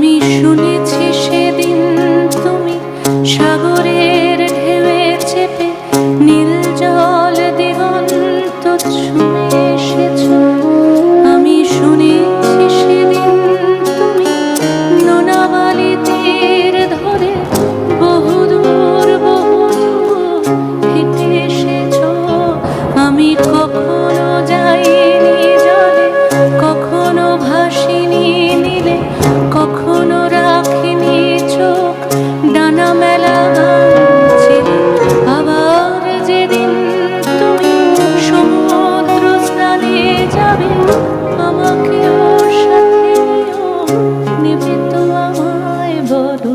আমি শুনেছি সেদিন তুমি সাগরের ঢেউয়ে চেপে নীল জল দিগন্ত ছুঁয়ে এসেছো। আমি শুনেছি সেদিন তুমি নোনাবালি তীর ধরে বহুদূর বহুদূর হেঁটে এসেছো। আমি কখনো যাইনি জলে, কখনো ভাসিনি নীলে, কখনো রাখিনি চোখ ডানা মেলা ছিলে। আবার যেদিন তুমি সমুদ্র স্নানে যাবে, আমাকেও সাথে নিও, নেবে তো আমায় বলো।